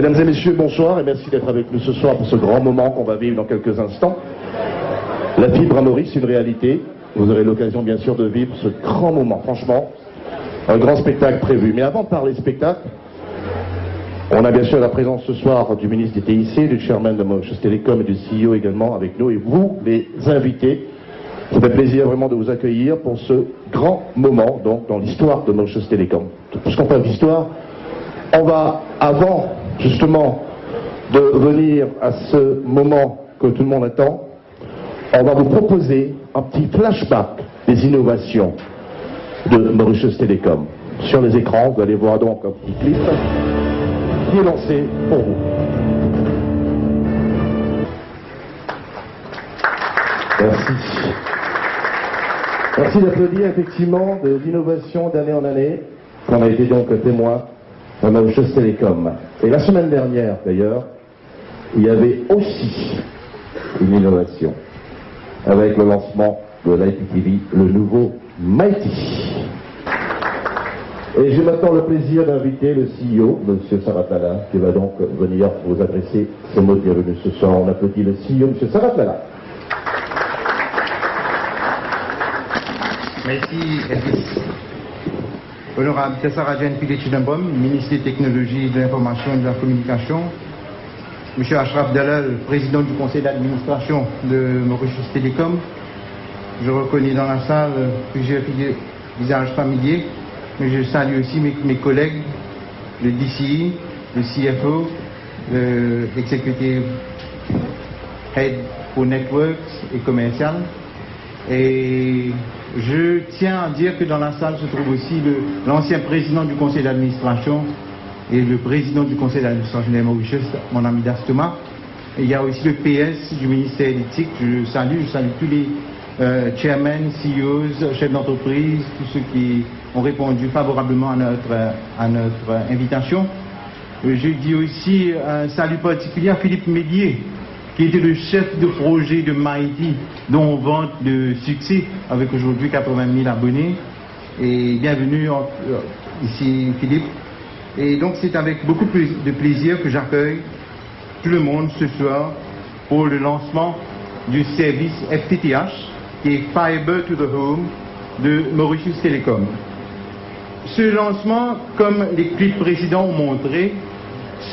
Mesdames et messieurs, bonsoir et merci d'être avec nous ce soir pour ce grand moment qu'on va vivre dans quelques instants. La fibre à Maurice, c'est une réalité. Vous aurez l'occasion bien sûr de vivre ce grand moment. Franchement, un grand spectacle prévu. Mais avant de parler spectacle, on a bien sûr la présence ce soir du ministre des TIC, du chairman de Mauritius Telecom et du CEO également avec nous. Et vous, les invités, ça fait plaisir vraiment de vous accueillir pour ce grand moment donc dans l'histoire de Mauritius Telecom. Puisqu'on parle d'histoire, on va, avant justement de venir à ce moment que tout le monde attend, on va vous proposer un petit flashback des innovations de Mauritius Telecom. Sur les écrans, vous allez voir donc un petit clip qui est lancé pour vous. Merci. Merci d'applaudir effectivement de l'innovation d'année en année, qu'on a été donc témoin de Mauritius Telecom. Et la semaine dernière d'ailleurs, il y avait aussi une innovation avec le lancement de l'IPTV, le nouveau Mighty. Et j'ai maintenant le plaisir d'inviter le CEO, M. Saratlala, qui va donc venir vous adresser ses mots de bienvenue ce soir. On applaudit le CEO, M. Saratlala. Merci, Elvis. Honorable Tessarajan Pidechidambom, ministre des Technologies, de l'Information et de la Communication. Monsieur Ashraf Dalal, président du conseil d'administration de Mauritius Telecom. Je reconnais dans la salle plusieurs visages familiers, mais je salue aussi mes collègues, le DCI, le CFO, le Executive Head pour Networks et Commercial. Et je tiens à dire que dans la salle se trouve aussi l'ancien président du conseil d'administration et le président du conseil d'administration de Mauritius, mon ami Dastoma. Et il y a aussi le PS du ministère d'éthique. Je salue tous les chairmen, CEOs, chefs d'entreprise, tous ceux qui ont répondu favorablement à notre invitation. Je dis aussi un salut particulier à Philippe Médier, qui était le chef de projet de Mighty, dont on vante de succès avec aujourd'hui 80 000 abonnés. Et bienvenue ici Philippe. Et donc c'est avec beaucoup de plaisir que j'accueille tout le monde ce soir pour le lancement du service FTTH, qui est Fiber to the Home de Mauritius Telecom. Ce lancement, comme les clips précédents ont montré,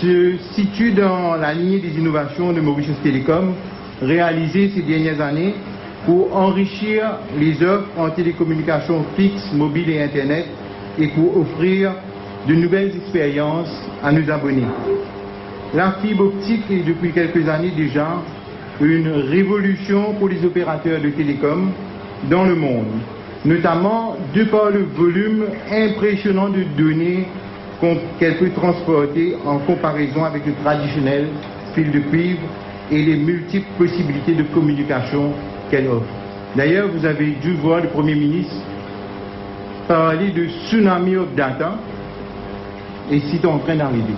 se situe dans la lignée des innovations de Mauritius Telecom réalisées ces dernières années pour enrichir les offres en télécommunications fixes, mobiles et Internet et pour offrir de nouvelles expériences à nos abonnés. La fibre optique est depuis quelques années déjà une révolution pour les opérateurs de télécom dans le monde, notamment de par le volume impressionnant de données qu'elle peut transporter en comparaison avec le traditionnel fil de cuivre et les multiples possibilités de communication qu'elle offre. D'ailleurs, vous avez dû voir le Premier ministre parler de tsunami of data, et c'est en train d'arriver.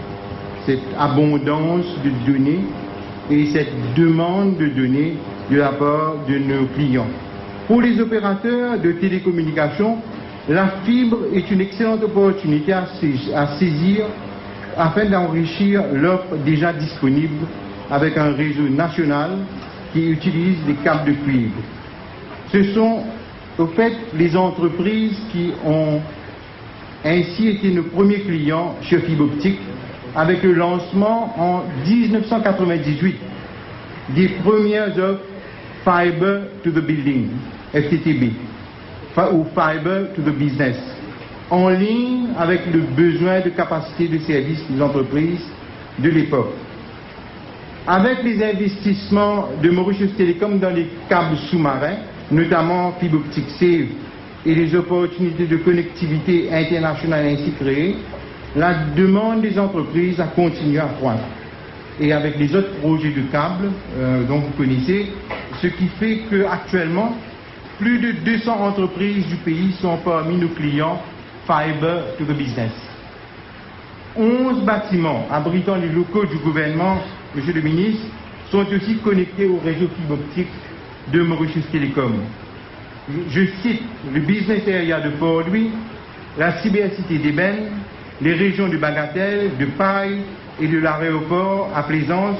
Cette abondance de données et cette demande de données de la part de nos clients. Pour les opérateurs de télécommunications, la fibre est une excellente opportunité à saisir afin d'enrichir l'offre déjà disponible avec un réseau national qui utilise des câbles de cuivre. Ce sont au fait les entreprises qui ont ainsi été nos premiers clients chez Fibre Optique avec le lancement en 1998 des premières offres Fiber to the Building, FTTB, ou Fiber to the Business, en ligne avec le besoin de capacité de service des entreprises de l'époque. Avec les investissements de Mauritius Telecom dans les câbles sous-marins, notamment Fibre Optique Save, et les opportunités de connectivité internationale ainsi créées, la demande des entreprises a continué à croître. Et avec les autres projets de câbles dont vous connaissez, ce qui fait qu'actuellement, plus de 200 entreprises du pays sont parmi nos clients Fiber to the Business. 11 bâtiments abritant les locaux du gouvernement, Monsieur le ministre, sont aussi connectés au réseau fibre optique de Mauritius Telecom. Je cite le business area de Port-Louis, la cybercité d'Ébène, les régions de Bagatelle, de Paille, et de l'aéroport à Plaisance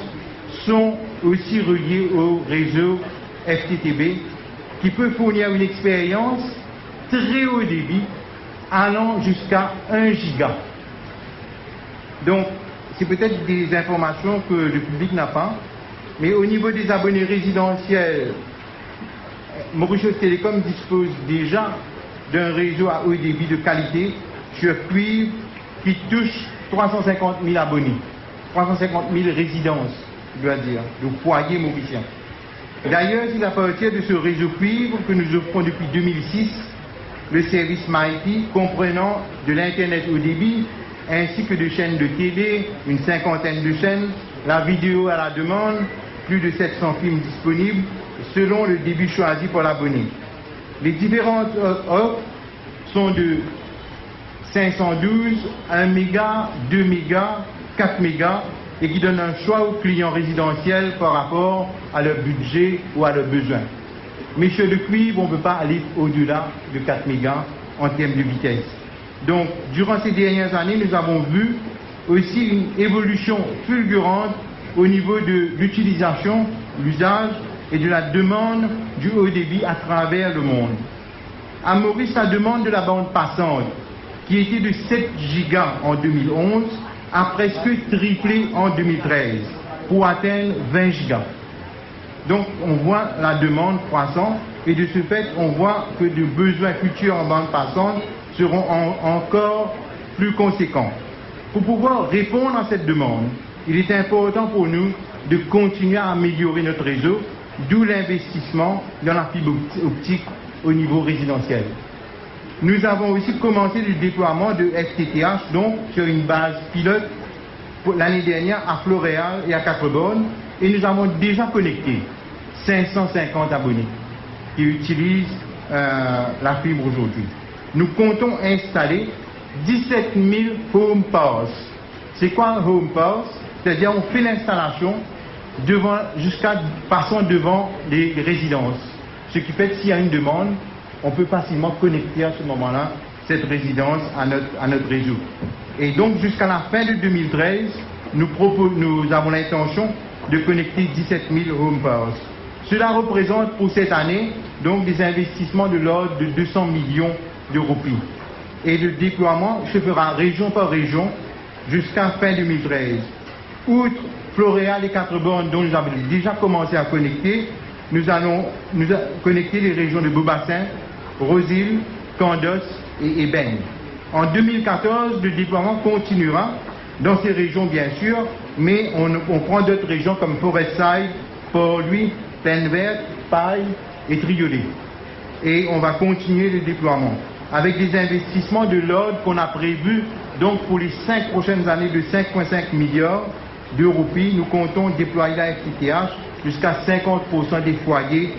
sont aussi reliés au réseau FTTB qui peut fournir une expérience très haut débit allant jusqu'à 1 giga. Donc, c'est peut-être des informations que le public n'a pas, mais au niveau des abonnés résidentiels, Mauritius Telecom dispose déjà d'un réseau à haut débit de qualité sur cuivre qui touche 350 000 abonnés, 350 000 résidences, je dois dire, de foyers mauriciens. D'ailleurs, c'est à partir de ce réseau cuivre que nous offrons depuis 2006 le service Mighty comprenant de l'Internet haut débit ainsi que de chaînes de télé, une cinquantaine de chaînes, la vidéo à la demande, plus de 700 films disponibles selon le débit choisi pour l'abonné. Les différentes offres sont de 512, 1 méga, 2 mégas, 4 mégas et qui donnent un choix aux clients résidentiels par rapport à leur budget ou à leurs besoins. Mais sur le cuivre, on ne peut pas aller au-delà de 4 mégas en termes de vitesse. Donc, durant ces dernières années, nous avons vu aussi une évolution fulgurante au niveau de l'utilisation, l'usage et de la demande du haut débit à travers le monde. À Maurice, la demande de la bande passante, qui était de 7 gigas en 2011, a presque triplé en 2013 pour atteindre 20 gigas. Donc, on voit la demande croissante et de ce fait, on voit que de besoins futurs en bande passante seront encore plus conséquents. Pour pouvoir répondre à cette demande, il est important pour nous de continuer à améliorer notre réseau, d'où l'investissement dans la fibre optique au niveau résidentiel. Nous avons aussi commencé le déploiement de FTTH, donc sur une base pilote l'année dernière à Floréal et à Quatre-Bornes, et nous avons déjà connecté 550 abonnés qui utilisent la fibre aujourd'hui. Nous comptons installer 17 000 home pass. C'est quoi un home pass? C'est-à-dire on fait l'installation passant devant les résidences. Ce qui fait que s'il y a une demande, on peut facilement connecter à ce moment-là cette résidence à notre réseau. Et donc jusqu'à la fin de 2013, nous avons l'intention de connecter 17 000 home pass. Cela représente pour cette année donc des investissements de l'ordre de 200 millions de roupies. Et le déploiement se fera région par région jusqu'à fin 2013. Outre Floréal et Quatre-Bornes dont nous avons déjà commencé à connecter, nous allons connecter les régions de Beaubassin, Rosehill, Candos et Ébène. En 2014, le déploiement continuera dans ces régions bien sûr, mais on prend d'autres régions comme Forestside, Port-Louis, Plaine Verte, Paille et Triolet. Et on va continuer le déploiement avec des investissements de l'ordre qu'on a prévu donc pour les 5 prochaines années de 5,5 milliards de roupies. Nous comptons déployer la FTTH jusqu'à 50% des foyers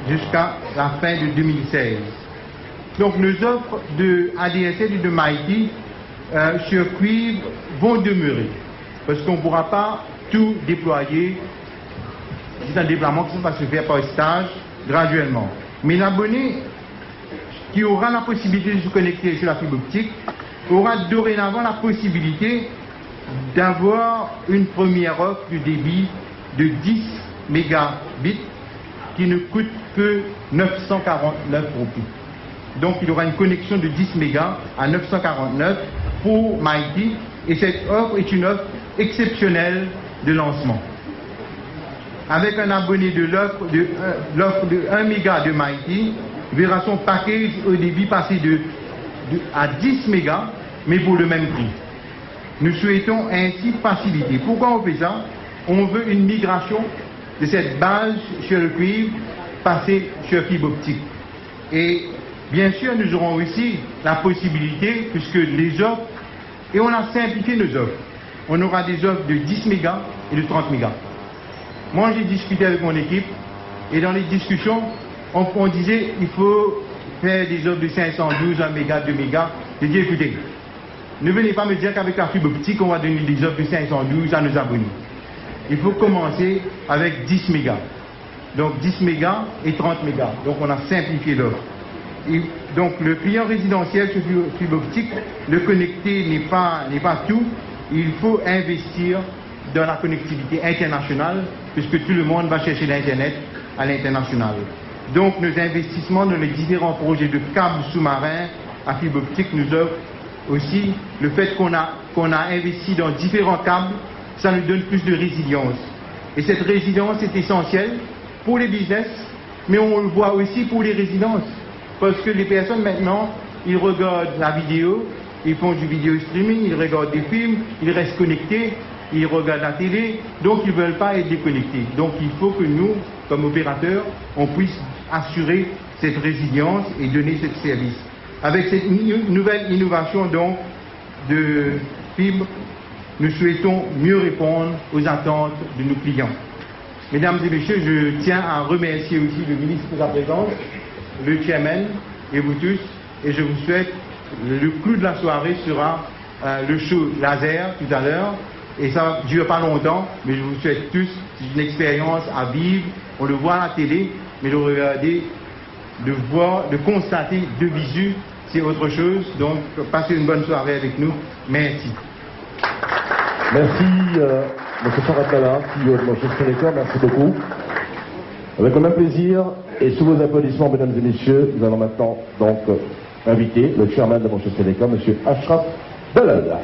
jusqu'à la fin de 2016. Donc nos offres de ADSL et de Mighty sur cuivre vont demeurer parce qu'on ne pourra pas tout déployer. C'est un déploiement qui va se faire par stage graduellement. Mais l'abonné qui aura la possibilité de se connecter sur la fibre optique aura dorénavant la possibilité d'avoir une première offre de débit de 10 mégabits qui ne coûte que 949 roupies. Donc il aura une connexion de 10 mégas à 949 pour Mighty et cette offre est une offre exceptionnelle de lancement. Avec un abonné de l'offre de 1 méga de Mighty, verra son package au débit passer à 10 mégas, mais pour le même prix. Nous souhaitons ainsi faciliter. Pourquoi on fait ça? On veut une migration de cette base sur le cuivre passer sur fibre optique. Et bien sûr, nous aurons aussi la possibilité, puisque les offres, et on a simplifié nos offres, on aura des offres de 10 mégas et de 30 mégas. Moi, j'ai discuté avec mon équipe, et dans les discussions, on disait il faut faire des offres de 512, 1 méga, 2 mégas. J'ai dit écoutez, ne venez pas me dire qu'avec la fibre optique, on va donner des offres de 512 à nos abonnés. Il faut commencer avec 10 mégas. Donc 10 mégas et 30 mégas. Donc on a simplifié l'offre. Donc le client résidentiel sur fibre optique, le connecté n'est pas tout. il faut investir dans la connectivité internationale, puisque tout le monde va chercher l'Internet à l'international. Donc nos investissements dans les différents projets de câbles sous-marins à fibre optique nous offrent aussi le fait qu'on a investi dans différents câbles, ça nous donne plus de résilience. Et cette résilience est essentielle pour les business, mais on le voit aussi pour les résidences. Parce que les personnes maintenant, ils regardent la vidéo, ils font du vidéo streaming, ils regardent des films, ils restent connectés, ils regardent la télé, donc ils ne veulent pas être déconnectés. Donc il faut que nous, comme opérateurs, on puisse assurer cette résilience et donner ce service. Avec cette nouvelle innovation donc de fibre, nous souhaitons mieux répondre aux attentes de nos clients. Mesdames et messieurs, je tiens à remercier aussi le ministre de sa présence, le chairman et vous tous, et je vous souhaite, le clou de la soirée sera le show laser tout à l'heure, et ça ne dure pas longtemps, mais je vous souhaite tous une expérience à vivre. On le voit à la télé, mais de regarder, de voir, de constater de visu, c'est autre chose. Donc, passez une bonne soirée avec nous. Merci. Merci, M. Saratala, CEO de Mauritius Telecom, merci beaucoup. Avec le même plaisir, et sous vos applaudissements, mesdames et messieurs, nous allons maintenant donc inviter le chairman de Mauritius Telecom, M. Ashraf Dalal.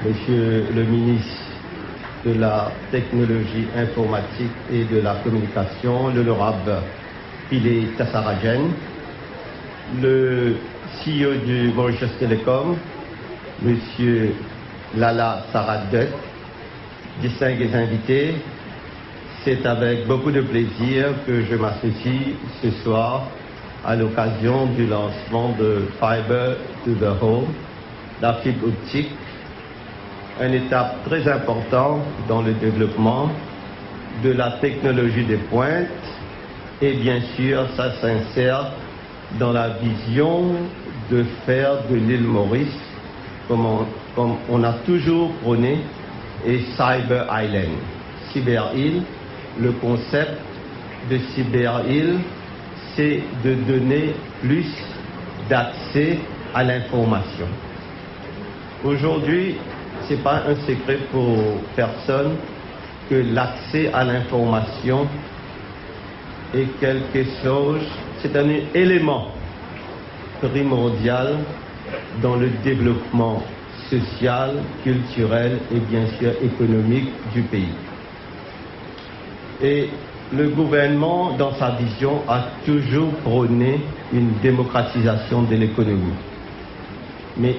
Monsieur le ministre de la Technologie informatique et de la communication, l'honorable Pile Tassarajan, le CEO du Mauritius Telecom, Monsieur Lala Saradet, distingués invités, c'est avec beaucoup de plaisir que je m'associe ce soir à l'occasion du lancement de Fiber to the Home, la fibre optique, une étape très importante dans le développement de la technologie de pointe, et bien sûr ça s'insère dans la vision de faire de l'île Maurice, comme on a toujours prôné, et Cyber Island. Cyber Île, le concept de Cyber Île, c'est de donner plus d'accès à l'information. Aujourd'hui, ce n'est pas un secret pour personne que l'accès à l'information est quelque chose, c'est un élément primordial dans le développement social, culturel et bien sûr économique du pays. Et le gouvernement, dans sa vision, a toujours prôné une démocratisation de l'économie. Mais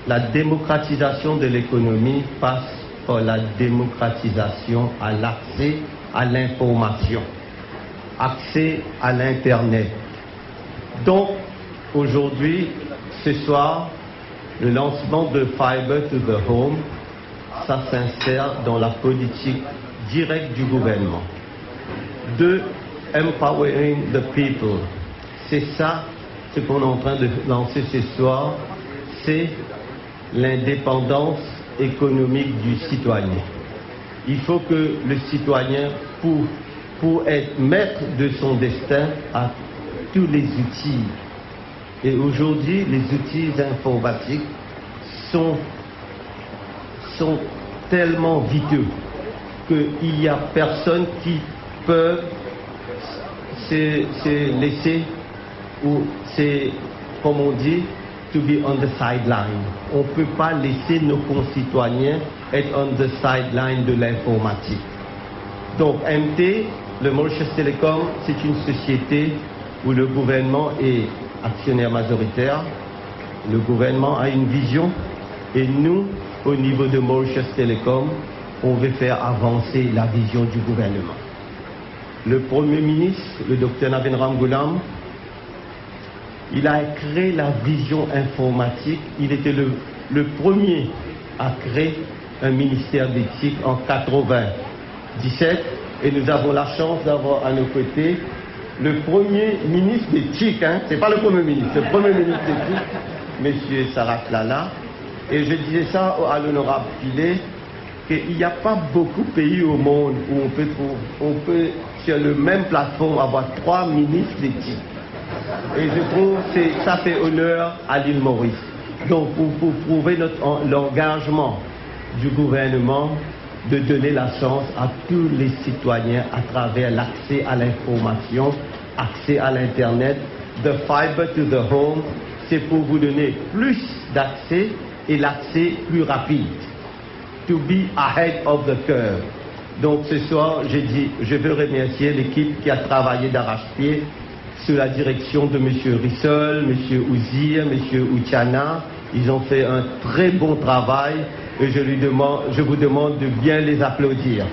la démocratisation de l'économie passe par la démocratisation à l'accès à l'information, accès à l'Internet. Donc, aujourd'hui, ce soir, le lancement de Fiber to the Home, ça s'insère dans la politique directe du gouvernement de empowering the people. C'est ça ce qu'on est en train de lancer ce soir, c'est l'indépendance économique du citoyen. Il faut que le citoyen, pour être maître de son destin, a tous les outils. Et aujourd'hui, les outils informatiques sont tellement vitaux qu'il n'y a personne qui peut se laisser, ou c'est, comme on dit, to be on the sideline. On ne peut pas laisser nos concitoyens être on the sideline de l'informatique. Donc MT, le Mauritius Telecom, c'est une société où le gouvernement est actionnaire majoritaire. Le gouvernement a une vision et nous, au niveau de Mauritius Telecom, on veut faire avancer la vision du gouvernement. Le Premier ministre, le Dr Navin Ghulam, il a créé la vision informatique. Il était le premier à créer un ministère d'éthique en 1997 et nous avons la chance d'avoir à nos côtés le premier ministre d'éthique, hein, c'est pas le premier ministre, le premier ministre d'éthique, M. Saratala. Et je disais ça à l'honorable Pilet, qu'il n'y a pas beaucoup de pays au monde où on peut sur le même plateforme avoir 3 ministres d'éthique. Et je trouve que ça fait honneur à l'île Maurice. Donc pour prouver l'engagement du gouvernement de donner la chance à tous les citoyens à travers l'accès à l'information, accès à l'Internet, the fiber to the home, c'est pour vous donner plus d'accès et l'accès plus rapide. To be ahead of the curve. Donc ce soir, j'ai dit, je veux remercier l'équipe qui a travaillé d'arrache-pied sous la direction de M. Rissol, M. Ouzir, M. Ouchana. Ils ont fait un très bon travail et je vous demande de bien les applaudir.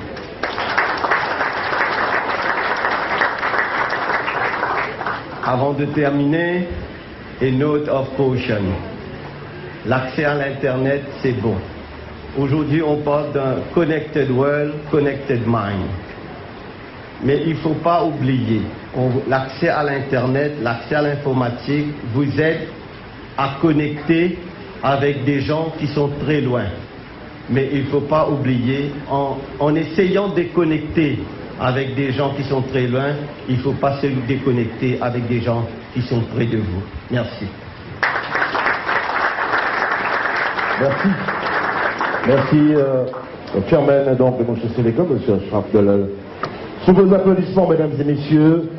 Avant de terminer, a note of caution. L'accès à l'Internet, c'est bon. Aujourd'hui, on parle d'un connected world, connected mind. Mais il ne faut pas oublier, l'accès à l'Internet, l'accès à l'informatique vous aide à connecter avec des gens qui sont très loin. Mais il ne faut pas oublier, en essayant de connecter avec des gens qui sont très loin, il ne faut pas se déconnecter avec des gens qui sont près de vous. Merci. Merci. Merci, au chairman donc, de Mauritius Telecom, M. Ashraf Dalal. Sous vos applaudissements, mesdames et messieurs,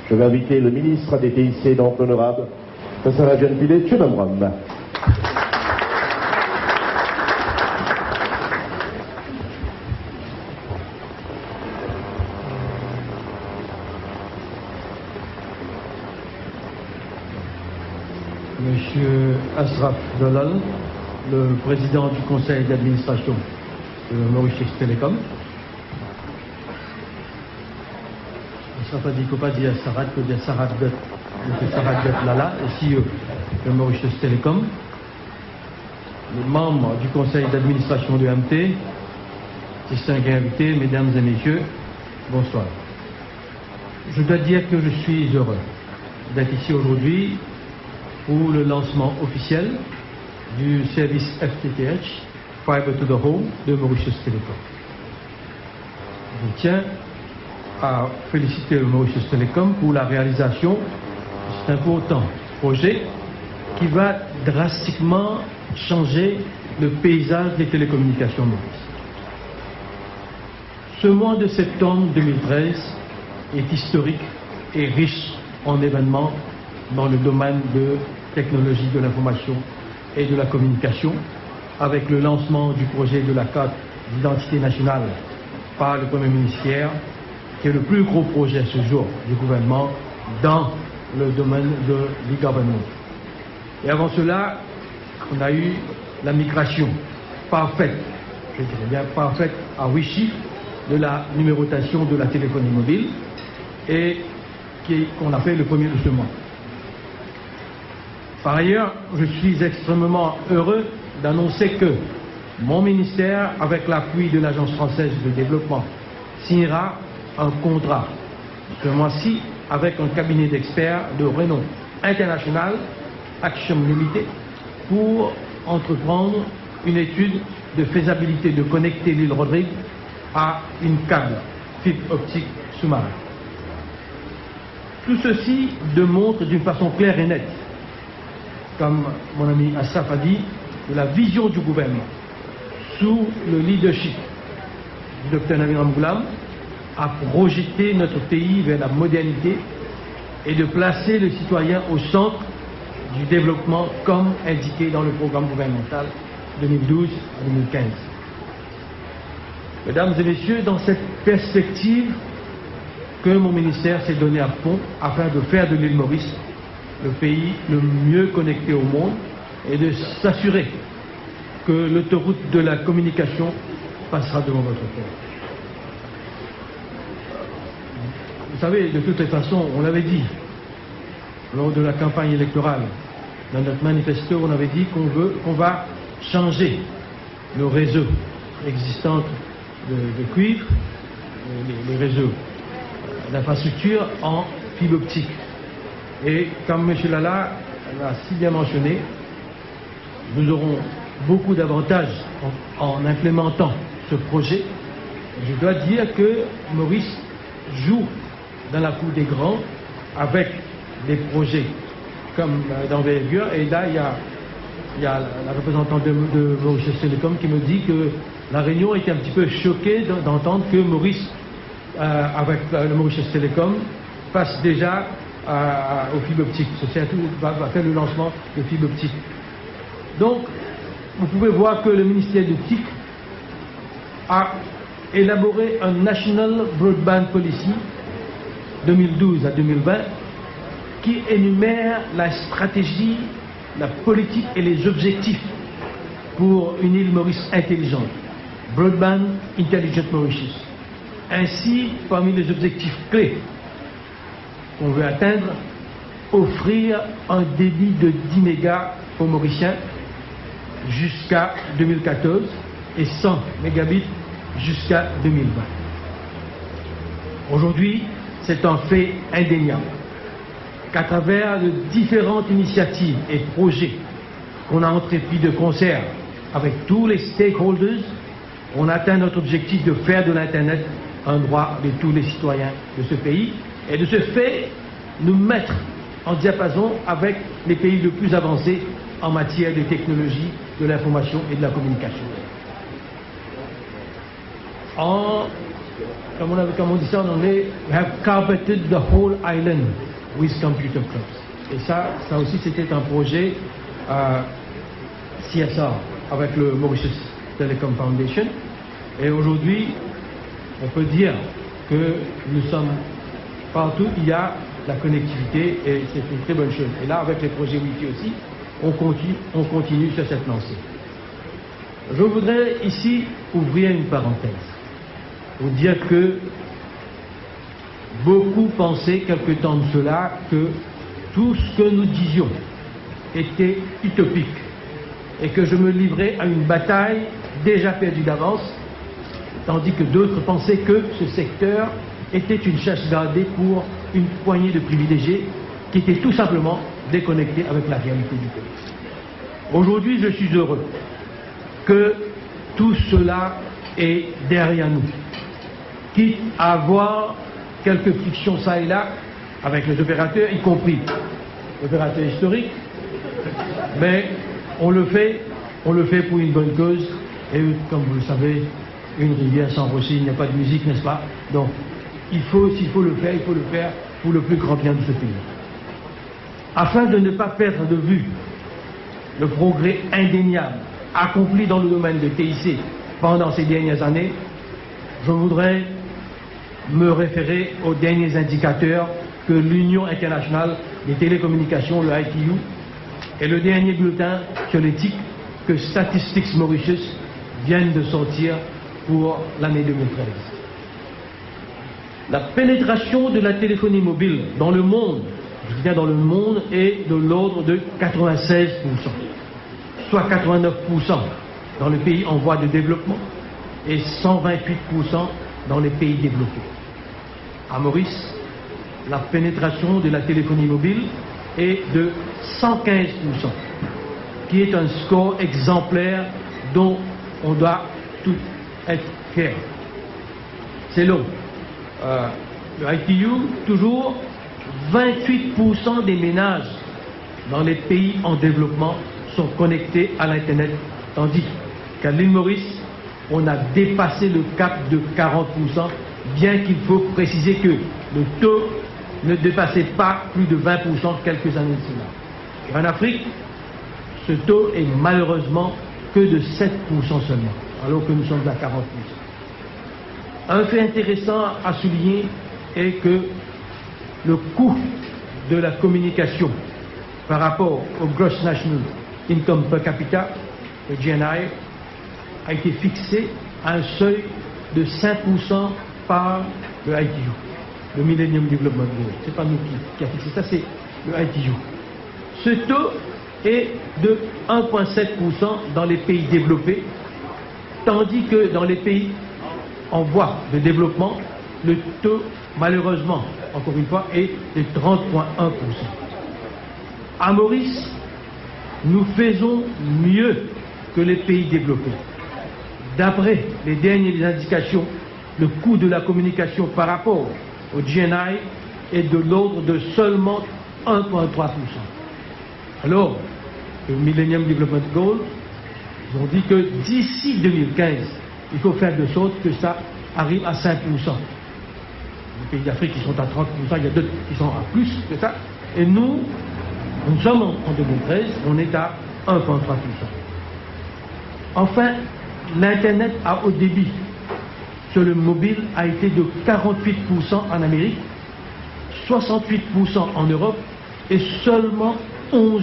je vais inviter le ministre des TIC, donc l'honorable Tassarajan Pillay Chunamram. Monsieur Ashraf Dalal, le président du conseil d'administration de Mauritius Telecom. Ashraf Adikopadi Sarat, Sarat Lala, CEO de Mauritius Telecom. Les membres du conseil d'administration de MT, distingués invités, mesdames et messieurs, bonsoir. Je dois dire que je suis heureux d'être ici aujourd'hui pour le lancement officiel du service FTTH, Fiber to the Home, de Mauritius Telecom. Je tiens à féliciter le Mauritius Telecom pour la réalisation de cet important projet qui va drastiquement changer le paysage des télécommunications maurice. Ce mois de septembre 2013 est historique et riche en événements dans le domaine de technologie de l'information et de la communication, avec le lancement du projet de la carte d'identité nationale par le Premier ministre, qui est le plus gros projet ce jour du gouvernement dans le domaine de l'e-government. Et avant cela, on a eu la migration parfaite, je dirais bien parfaite, à 8 chiffres de la numérotation de la téléphonie mobile et qu'on a fait le premier de ce mois. Par ailleurs, je suis extrêmement heureux d'annoncer que mon ministère, avec l'appui de l'Agence française de développement, signera un contrat ce mois-ci avec un cabinet d'experts de renom international, Action Limited, pour entreprendre une étude de faisabilité de connecter l'île Rodrigue à une câble fibre optique sous-marin. Tout ceci démontre d'une façon claire et nette, comme mon ami Ashraf a dit, de la vision du gouvernement sous le leadership du Dr Nabil Ramgoulam à projeter notre pays vers la modernité et de placer le citoyen au centre du développement comme indiqué dans le programme gouvernemental 2012 à 2015. Mesdames et messieurs, dans cette perspective que mon ministère s'est donné à fond afin de faire de l'île Maurice le pays le mieux connecté au monde et de s'assurer que l'autoroute de la communication passera devant votre cœur. Vous savez, de toutes les façons, on l'avait dit lors de la campagne électorale, dans notre manifesto, on avait dit qu'on va changer le réseau existant de cuivre, les réseaux d'infrastructure en fibre optique. Et comme M. Lala l'a si bien mentionné, nous aurons beaucoup d'avantages en implémentant ce projet. Je dois dire que Maurice joue dans la cour des grands avec des projets comme d'envergure. Et là, il y a la représentante de Mauritius Telecom qui me dit que la Réunion était un petit peu choquée d'entendre que Maurice, avec le Mauritius Telecom, passe déjà aux fibres optiques. Va faire le lancement de fibres optiques. Donc, vous pouvez voir que le ministère de TIC a élaboré un National Broadband Policy 2012 à 2020 qui énumère la stratégie, la politique et les objectifs pour une île Maurice intelligente, Broadband Intelligent Mauritius. Ainsi, parmi les objectifs clés qu'on veut atteindre, offrir un débit de 10 mégas aux Mauriciens jusqu'à 2014 et 100 mégabits jusqu'à 2020. Aujourd'hui, c'est un fait indéniable qu'à travers de différentes initiatives et projets qu'on a entrepris de concert avec tous les stakeholders, on atteint notre objectif de faire de l'Internet un droit de tous les citoyens de ce pays et de ce fait nous mettre en diapason avec les pays les plus avancés en matière de technologie, de l'information et de la communication. Comme on dit ça en anglais, we have carpeted the whole island with computer clubs. Et ça aussi c'était un projet CSR avec le Mauritius Telecom Foundation. Et aujourd'hui, on peut dire que nous sommes partout, il y a la connectivité et c'est une très bonne chose. Et là, avec les projets Wi-Fi aussi, on continue sur cette lancée. Je voudrais ici ouvrir une parenthèse pour dire que beaucoup pensaient quelque temps de cela que tout ce que nous disions était utopique et que je me livrais à une bataille déjà perdue d'avance, tandis que d'autres pensaient que ce secteur était une chasse gardée pour une poignée de privilégiés qui étaient tout simplement déconnectés avec la réalité du pays. Aujourd'hui, je suis heureux que tout cela est derrière nous, quitte à avoir quelques frictions ça et là avec les opérateurs, y compris l'opérateur historique, mais on le fait pour une bonne cause, et comme vous le savez, une rivière sans rocher, il n'y a pas de musique, n'est-ce pas? Donc, s'il faut le faire pour le plus grand bien de ce pays. Afin de ne pas perdre de vue le progrès indéniable accompli dans le domaine de TIC pendant ces dernières années, je voudrais me référer aux derniers indicateurs que l'Union internationale des télécommunications, le ITU, et le dernier bulletin sur l'éthique que Statistics Mauritius viennent de sortir pour l'année 2013. La pénétration de la téléphonie mobile dans le monde, je dis bien dans le monde, est de l'ordre de 96%, soit 89% dans les pays en voie de développement et 128% dans les pays développés. À Maurice, la pénétration de la téléphonie mobile est de 115%, qui est un score exemplaire dont on doit tout être fier. C'est long. Le ITU, toujours 28% des ménages dans les pays en développement sont connectés à l'Internet, tandis qu'à l'île Maurice, on a dépassé le cap de 40%, bien qu'il faut préciser que le taux ne dépassait pas plus de 20% quelques années de cela. En Afrique, ce taux est malheureusement que de 7% seulement, alors que nous sommes à 40%. Un fait intéressant à souligner est que le coût de la communication par rapport au Gross National Income per capita, le GNI, a été fixé à un seuil de 5% par le ITU, le Millennium Development Goal. Ce n'est pas nous qui a fixé ça, c'est le ITU. Ce taux est de 1,7% dans les pays développés, tandis que dans les pays en voie de développement, le taux, malheureusement, encore une fois, est de 30,1%. À Maurice, nous faisons mieux que les pays développés. D'après les dernières indications, le coût de la communication par rapport au GNI est de l'ordre de seulement 1,3%. Alors, le Millennium Development Goals, ils ont dit que d'ici 2015, il faut faire de sorte que ça arrive à 5%. Les pays d'Afrique qui sont à 30%, il y a d'autres qui sont à plus que ça. Et nous sommes en 2013, on est à 1,3%. Enfin, l'Internet à haut débit sur le mobile a été de 48% en Amérique, 68% en Europe et seulement 11%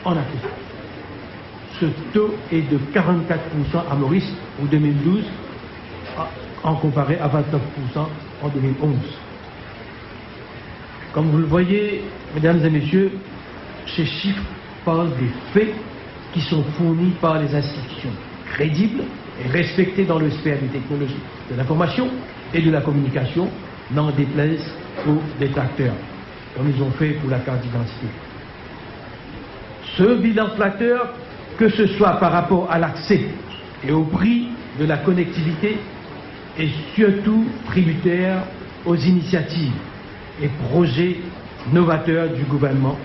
en Afrique. Ce taux est de 44% à Maurice en 2012, en comparé à 29% en 2011. Comme vous le voyez, mesdames et messieurs, ces chiffres parlent des faits qui sont fournis par les institutions crédibles et respectées dans le sphère des technologies de l'information et de la communication, n'en déplaise aux détracteurs, comme ils ont fait pour la carte d'identité. Ce bilan flatteur, que ce soit par rapport à l'accès et au prix de la connectivité, est surtout tributaire aux initiatives et projets novateurs du gouvernement,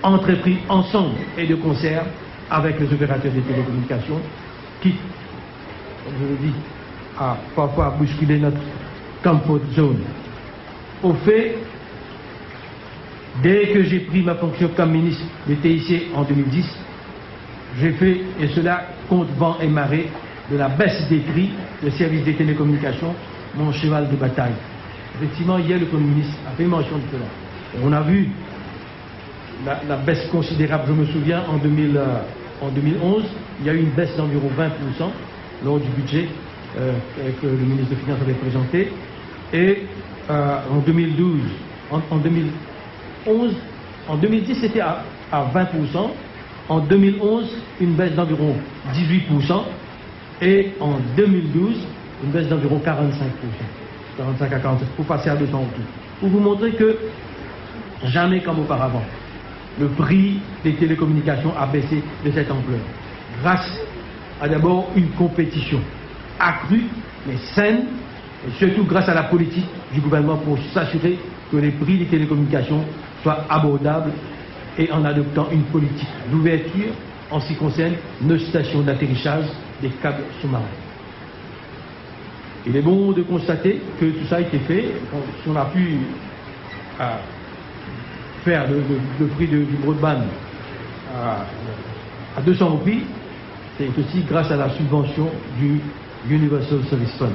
entrepris ensemble et de concert avec les opérateurs de télécommunications, qui, comme je le dis, a parfois bousculé notre comfort zone. Au fait, dès que j'ai pris ma fonction comme ministre de TIC en 2010, j'ai fait, et cela contre vent et marée, de la baisse des prix de services des télécommunications, mon cheval de bataille. Effectivement, hier, le Premier ministre a fait mention de cela. Et on a vu la baisse considérable, je me souviens, en 2011, il y a eu une baisse d'environ 20% lors du budget que le ministre des Finances avait présenté. Et en 2012, en 2011, en 2010, c'était à 20%. En 2011, une baisse d'environ 18%. Et en 2012, une baisse d'environ 45%. 45 à 47%, pour passer à 200 autour. Pour vous montrer que jamais comme auparavant, le prix des télécommunications a baissé de cette ampleur. Grâce à d'abord une compétition accrue, mais saine, et surtout grâce à la politique du gouvernement pour s'assurer que les prix des télécommunications soient abordables et en adoptant une politique d'ouverture en ce qui concerne nos stations d'atterrissage des câbles sous-marins. Il est bon de constater que tout ça a été fait. Si on a pu faire le prix du broadband à 200 roupies, c'est aussi grâce à la subvention du Universal Service Fund.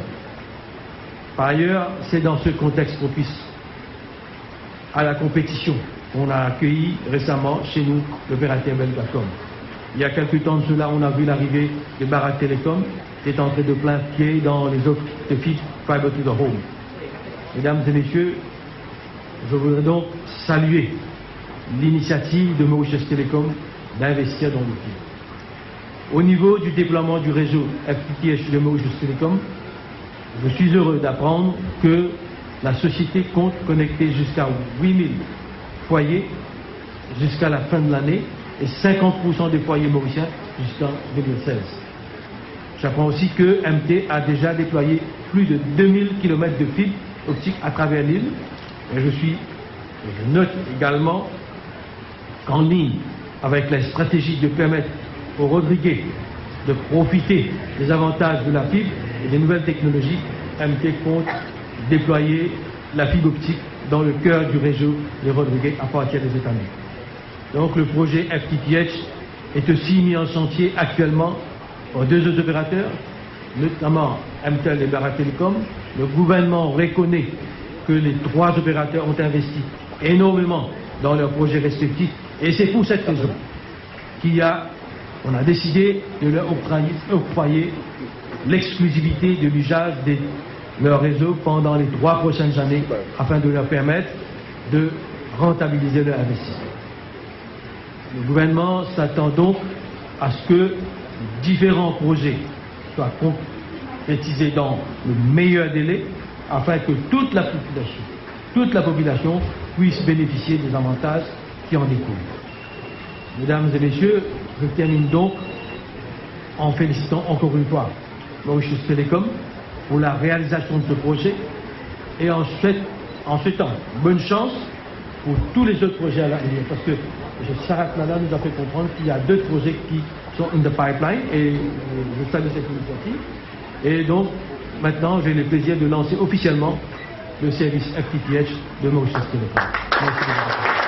Par ailleurs, c'est dans ce contexte propice à la compétition qu'on a accueilli récemment chez nous l'opérateur Belgacom. Il y a quelques temps de cela, on a vu l'arrivée de Barak Telecom, qui est entré de plein pied dans les offres de fibre Fiber to the Home. Mesdames et messieurs, je voudrais donc saluer l'initiative de Mauritius Telecom d'investir dans le fibre. Au niveau du déploiement du réseau FTTH de Mauritius Telecom, je suis heureux d'apprendre que la société compte connecter jusqu'à 8000 foyers jusqu'à la fin de l'année et 50% des foyers mauriciens jusqu'en 2016. J'apprends aussi que MT a déjà déployé plus de 2000 km de fibres optiques à travers l'île. Et je note également qu'en ligne avec la stratégie de permettre aux Rodriguais de profiter des avantages de la fibre et des nouvelles technologies, MT compte déployer la fibre optique dans le cœur du réseau des Rodriguais à partir des États-Unis. Donc le projet FTTH est aussi mis en chantier actuellement par deux autres opérateurs, notamment MTEL et Barak Telecom. Le gouvernement reconnaît que les trois opérateurs ont investi énormément dans leurs projets respectifs et c'est pour cette raison qu'on a décidé de leur octroyer l'exclusivité de l'usage de leur réseau pendant les 3 prochaines années afin de leur permettre de rentabiliser leur investissement. Le gouvernement s'attend donc à ce que différents projets soient concrétisés dans le meilleur délai afin que toute la population puisse bénéficier des avantages qui en découlent. Mesdames et messieurs, je termine donc en félicitant encore une fois Mauritius Telecom pour la réalisation de ce projet et en souhaitant bonne chance pour tous les autres projets à l'avenir. Parce que Sharath Nana nous a fait comprendre qu'il y a 2 projets qui sont in the pipeline et je salue cette initiative. Et donc, maintenant, j'ai le plaisir de lancer officiellement le service FTTH de Mauritius Telecom. Merci beaucoup.